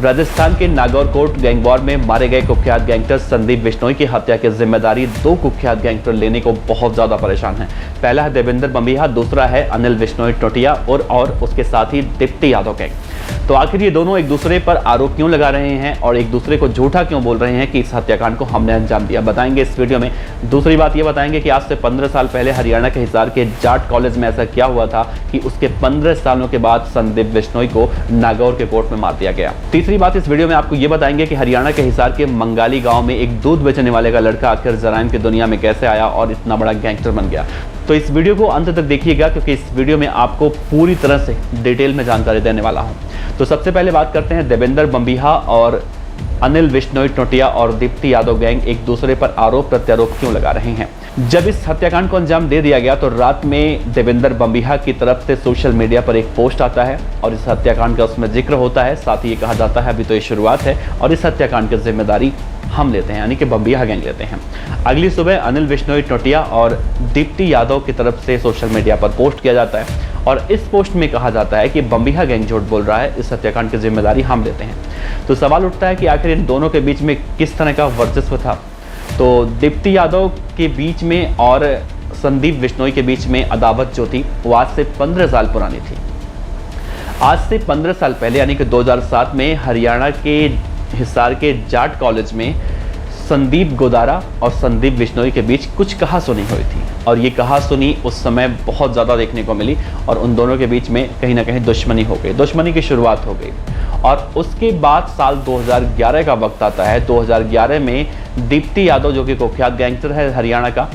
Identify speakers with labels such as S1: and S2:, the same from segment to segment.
S1: राजस्थान के Nagaur coat gang war में मारे गए कुख्यात गैंगस्टर संदीप बिश्नोई की हत्या की जिम्मेदारी दो कुख्यात गैंगस्टर लेने को बहुत ज्यादा परेशान है। पहला है देवेंद्र बंबिहा, दूसरा है अनिल बिश्नोई टोटिया और उसके साथ ही दीप्ति यादव गैंग। तो आखिर ये दोनों एक दूसरे पर आरोप क्यों लगा रहे हैं और एक दूसरे को झूठा क्यों बोल रहे हैं कि इस हत्याकांड को हमने अंजाम दिया, बताएंगे इस वीडियो में। दूसरी बात ये बताएंगे कि आज से 15 साल पहले हरियाणा के हिसार के जाट कॉलेज में ऐसा क्या हुआ था कि उसके 15 सालों के बाद संदीप बिश्नोई को नागौर के कोर्ट में मार दिया गया। तीसरी बात इस वीडियो में आपको ये बताएंगे कि हरियाणा के हिसार के मंगाली गांव में एक दूध बेचने वाले का लड़का आखिर जराइम की दुनिया में कैसे आया और इतना बड़ा गैंगस्टर बन गया। तो इस वीडियो को अंत तक देखिएगा क्योंकि इस वीडियो में आपको पूरी तरह से डिटेल में जानकारी देने वाला हूं। तो सबसे पहले बात करते हैं देवेंद्र बंबिहा और अनिल बिश्नोई टोटिया और दीप्ति यादव गैंग एक दूसरे पर आरोप प्रत्यारोप क्यों लगा रहे हैं। जब इस हत्याकांड को अंजाम दे दिया गया तो रात में देवेंद्र बंबिहा की तरफ से सोशल मीडिया पर एक पोस्ट आता है और इस हत्याकांड का उसमें जिक्र होता है। साथ ही ये कहा जाता है अभी तो ये शुरुआत है और इस हत्याकांड की जिम्मेदारी हम लेते हैं, यानी कि बंबिहा गैंग लेते हैं। अगली सुबह अनिल बिश्नोई टोटिया और दीप्ति यादव की तरफ से सोशल मीडिया पर पोस्ट किया जाता है और इस पोस्ट में कहा जाता है कि बंबिहा गैंग झूठ बोल रहा है, इस हत्याकांड की जिम्मेदारी हम लेते हैं। तो सवाल उठता है कि आखिर इन दोनों के बीच में किस तरह का वर्चस्व था। तो दीप्ति यादव के बीच में और संदीप बिश्नोई के बीच में अदावत जो थी वो आज से 15 साल पुरानी थी। आज से 15 साल पहले यानी कि 2007 में हरियाणा के हिसार के जाट कॉलेज में संदीप गोदारा और संदीप बिश्नोई के बीच कुछ कहासुनी हुई थी और ये कहासुनी उस समय बहुत ज़्यादा देखने को मिली और उन दोनों के बीच में कहीं ना कहीं दुश्मनी हो गई, दुश्मनी की शुरुआत हो गई। और उसके बाद साल 2011 का वक्त आता है। 2011 में दीप्ति यादव जो कि कुख्यात गैंगस्टर है हरियाणा का,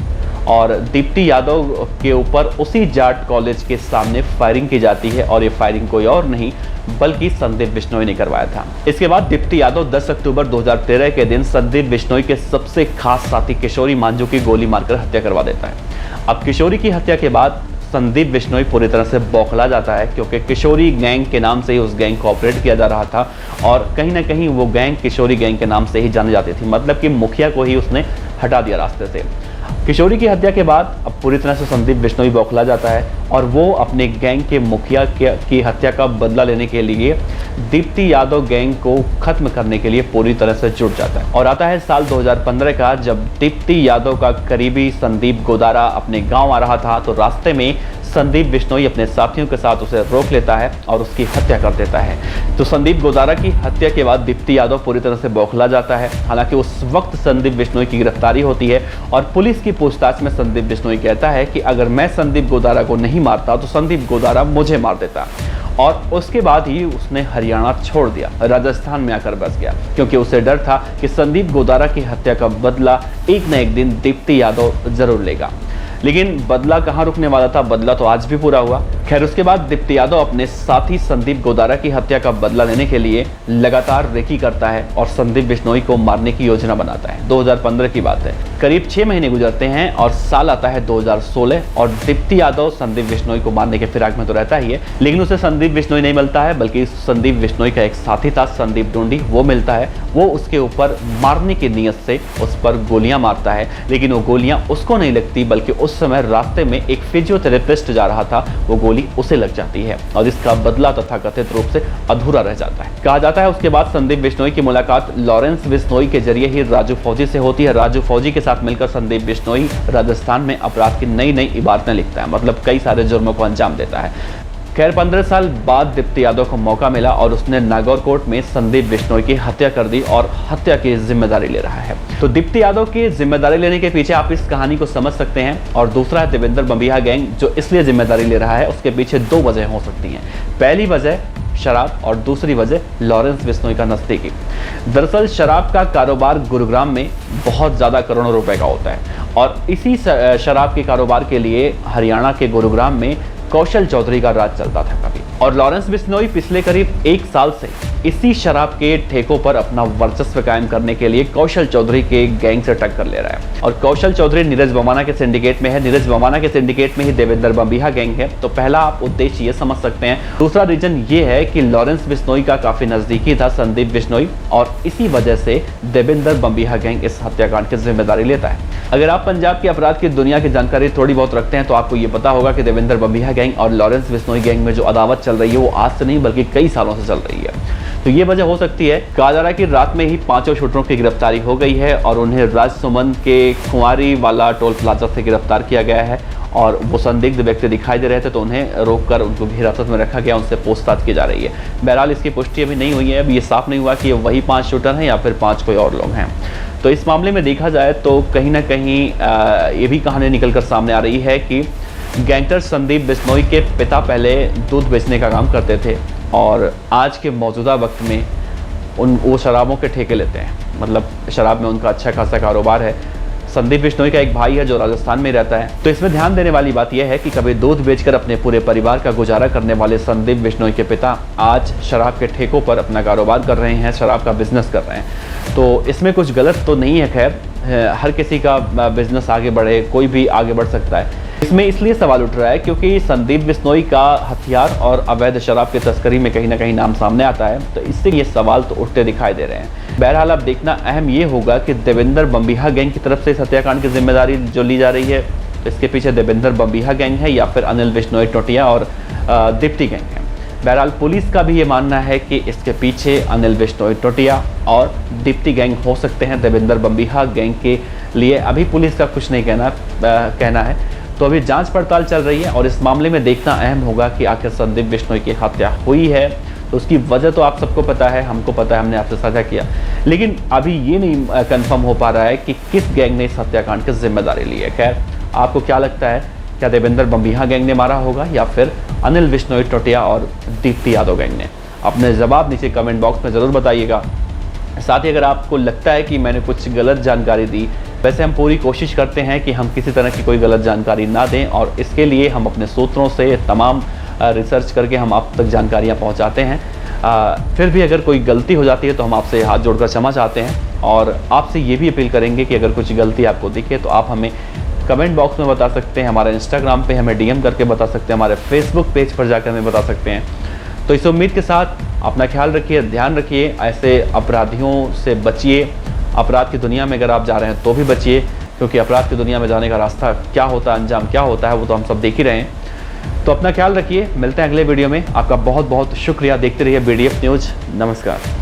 S1: और दीप्ति यादव के ऊपर उसी जाट कॉलेज के सामने फायरिंग की जाती है और ये फायरिंग कोई और नहीं बल्कि संदीप बिश्नोई ने करवाया था। इसके बाद दीप्ति यादव 10 अक्टूबर 2013 के दिन संदीप बिश्नोई के सबसे खास साथी किशोरी मांझू की गोली मारकर हत्या करवा देता है। अब किशोरी की हत्या के बाद संदीप बिश्नोई पूरी तरह से बौखला जाता है क्योंकि किशोरी गैंग के नाम से ही उस गैंग को ऑपरेट किया जा रहा था और कहीं ना कहीं वो गैंग किशोरी गैंग के नाम से ही जानी जाती थी, मतलब कि मुखिया को ही उसने हटा दिया रास्ते से। किशोरी की हत्या के बाद अब पूरी तरह से संदीप बिश्नोई बौखला जाता है और वो अपने गैंग के मुखिया की हत्या का बदला लेने के लिए दीप्ति यादव गैंग को खत्म करने के लिए पूरी तरह से जुट जाता है। और आता है साल 2015 का, जब दीप्ति यादव का करीबी संदीप गोदारा अपने गांव आ रहा था तो रास्ते में संदीप बिश्नोई अपने साथियों के साथ उसे रोक लेता है और उसकी हत्या कर देता है। तो संदीप गोदारा की हत्या के बाद दीप्ति यादव पूरी तरह से बौखला जाता है। हालांकि उस वक्त संदीप बिश्नोई की गिरफ्तारी होती है और पुलिस की पूछताछ में संदीप बिश्नोई कहता है कि अगर मैं संदीप गोदारा को नहीं मारता तो संदीप गोदारा मुझे मार देता। और उसके बाद ही उसने हरियाणा छोड़ दिया, राजस्थान में आकर बस गया क्योंकि उसे डर था कि संदीप गोदारा की हत्या का बदला एक न एक दिन दीप्ति यादव जरूर लेगा। लेकिन बदला कहाँ रुकने वाला था, बदला तो आज भी पूरा हुआ। खैर उसके बाद दीप्ति यादव अपने साथी संदीप गोदारा की हत्या का बदला लेने के लिए लगातार रेकी करता है और संदीप बिश्नोई को मारने की योजना बनाता है। 2015 की बात है, करीब 6 महीने गुजरते हैं और साल आता है 2016 और दीप्ति यादव संदीप बिश्नोई को मारने के फिराक में तो रहता ही है, लेकिन उसे संदीप बिश्नोई नहीं मिलता है बल्कि संदीप बिश्नोई का एक साथी था संदीप ढूंढी, वो मिलता है। वो उसके ऊपर मारने की नीयत से उस पर गोलियां मारता है, लेकिन वो गोलियां उसको नहीं लगती बल्कि उस समय रास्ते में एक फिजियोथेरेपिस्ट जा रहा था, वो गोली उसे लग जाती है और इसका बदला तथाकथित रूप से अधूरा रह जाता है। कहा जाता है उसके बाद संदीप बिश्नोई की मुलाकात लॉरेंस बिश्नोई के जरिए ही राजू फौजी से होती है। राजू फौजी के साथ मिलकर संदीप बिश्नोई राजस्थान में अपराध की नई नई इबारतें लिखता है, मतलब कई सारे जुर्मों को अंजाम देता है। खैर 15 साल बाद दीप्ति यादव को मौका मिला और उसने नागौर कोर्ट में संदीप बिश्नोई की हत्या कर दी और हत्या की जिम्मेदारी ले रहा है। तो दीप्ति यादव की जिम्मेदारी लेने के पीछे आप इस कहानी को समझ सकते हैं। और दूसरा है देवेंद्र बंबिहा गैंग जो इसलिए जिम्मेदारी ले रहा है, उसके पीछे 2 वजह हो सकती हैं। पहली वजह शराब और दूसरी वजह लॉरेंस बिश्नोई का नज़दीकी। दरअसल शराब का कारोबार गुरुग्राम में बहुत ज़्यादा करोड़ों रुपए का होता है और इसी शराब के कारोबार के लिए हरियाणा के गुरुग्राम में कौशल चौधरी का राज चलता था कभी। और लॉरेंस बिश्नोई पिछले करीब 1 साल से इसी शराब के ठेकों पर अपना वर्चस्व कायम करने के लिए कौशल चौधरी के गैंग से टक्कर ले रहा है। और कौशल चौधरी नीरज वमाना के सिंडिकेट में है, नीरज वमाना के सिंडिकेट में ही देवेंद्र बंबिहा गैंग है। तो पहला आप उद्देश्य ये समझ सकते हैं। दूसरा रीजन ये है कि लॉरेंस बिश्नोई का काफी नजदीकी था संदीप बिश्नोई और इसी वजह से देवेंद्र बंबिहा गैंग इस हत्याकांड की जिम्मेदारी लेता है। अगर आप पंजाब की अपराध की दुनिया की जानकारी थोड़ी बहुत रखते हैं तो आपको ये पता होगा कि देवेंद्र बम्बिहा गैंग और लॉरेंस बिश्नोई गैंग में जो अदावत चल रही है वो आज से नहीं बल्कि कई सालों से चल रही है। तो ये वजह हो सकती है। कहा जा रहा है कि रात में ही 5 शूटरों की गिरफ्तारी हो गई है और उन्हें राजसमंद के कुंवारी वाला टोल प्लाजा से गिरफ्तार किया गया है और वो संदिग्ध व्यक्ति दिखाई दे रहे थे तो उन्हें रोककर उनको हिरासत में रखा गया, उनसे पूछताछ की जा रही है। बहरहाल इसकी पुष्टि अभी नहीं हुई है, अभी ये साफ नहीं हुआ कि ये वही 5 शूटर हैं या फिर 5 कोई और लोग हैं। तो इस मामले में देखा जाए तो कहीं ना कहीं ये भी कहानी निकल कर सामने आ रही है कि गैंगस्टर संदीप बिश्नोई के पिता पहले दूध बेचने का काम करते थे और आज के मौजूदा वक्त में वो शराबों के ठेके लेते हैं, मतलब शराब में उनका अच्छा खासा कारोबार है। संदीप बिश्नोई का एक भाई है जो राजस्थान में रहता है। तो इसमें ध्यान देने वाली बात यह है कि कभी दूध बेचकर अपने पूरे परिवार का गुजारा करने वाले संदीप बिश्नोई के पिता आज शराब के ठेकों पर अपना कारोबार कर रहे हैं, शराब का बिजनेस कर रहे हैं। तो इसमें कुछ गलत तो नहीं है, खैर हर किसी का बिजनेस आगे बढ़े, कोई भी आगे बढ़ सकता है। इसमें इसलिए सवाल उठ रहा है क्योंकि संदीप बिश्नोई का हथियार और अवैध शराब की तस्करी में कहीं ना कहीं नाम सामने आता है, तो इससे ये सवाल तो उठते दिखाई दे रहे हैं। बहरहाल अब देखना अहम ये होगा कि देवेंद्र बम्बिहा गैंग की तरफ से इस हत्याकांड की जिम्मेदारी जो ली जा रही है, इसके पीछे देवेंद्र बम्बिहा गैंग है या फिर अनिल बिश्नोई टोटिया और दीप्ति गैंग है। बहरहाल पुलिस का भी ये मानना है कि इसके पीछे अनिल बिश्नोई टोटिया और दीप्ति गैंग हो सकते हैं। देवेंद्र बम्बिहा गैंग के लिए अभी पुलिस का कुछ नहीं कहना है। तो अभी जांच पड़ताल चल रही है और इस मामले में देखना अहम होगा कि आखिर संदीप बिश्नोई की हत्या हुई है तो उसकी वजह तो आप सबको पता है, हमको पता है, हमने आपसे साझा किया, लेकिन अभी ये नहीं कंफर्म हो पा रहा है कि किस गैंग ने इस हत्याकांड की जिम्मेदारी ली है। खैर आपको क्या लगता है, क्या देवेंद्र बम्बिहा गैंग ने मारा होगा या फिर अनिल बिश्नोई टोटिया और दीप्ति यादव गैंग ने? अपने जवाब नीचे कमेंट बॉक्स में ज़रूर बताइएगा। साथ ही अगर आपको लगता है कि मैंने कुछ गलत जानकारी दी, वैसे हम पूरी कोशिश करते हैं कि हम किसी तरह की कोई गलत जानकारी ना दें और इसके लिए हम अपने सूत्रों से तमाम रिसर्च करके हम आप तक जानकारियां पहुंचाते हैं। फिर भी अगर कोई गलती हो जाती है तो हम आपसे हाथ जोड़कर क्षमा चाहते हैं और आपसे ये भी अपील करेंगे कि अगर कुछ गलती आपको दिखे तो आप हमें कमेंट बॉक्स में बता सकते हैं, हमारे इंस्टाग्राम पे हमें DM करके बता सकते हैं, हमारे फेसबुक पेज पर जाकर हमें बता सकते हैं। तो इस उम्मीद के साथ अपना ख्याल रखिए, ध्यान रखिए, ऐसे अपराधियों से बचिए। अपराध की दुनिया में अगर आप जा रहे हैं तो भी बचिए, क्योंकि अपराध की दुनिया में जाने का रास्ता क्या होता है, अंजाम क्या होता है, वो तो हम सब देख ही रहे हैं। तो अपना ख्याल रखिए, मिलते हैं अगले वीडियो में। आपका बहुत बहुत शुक्रिया। देखते रहिए BDF न्यूज़। नमस्कार।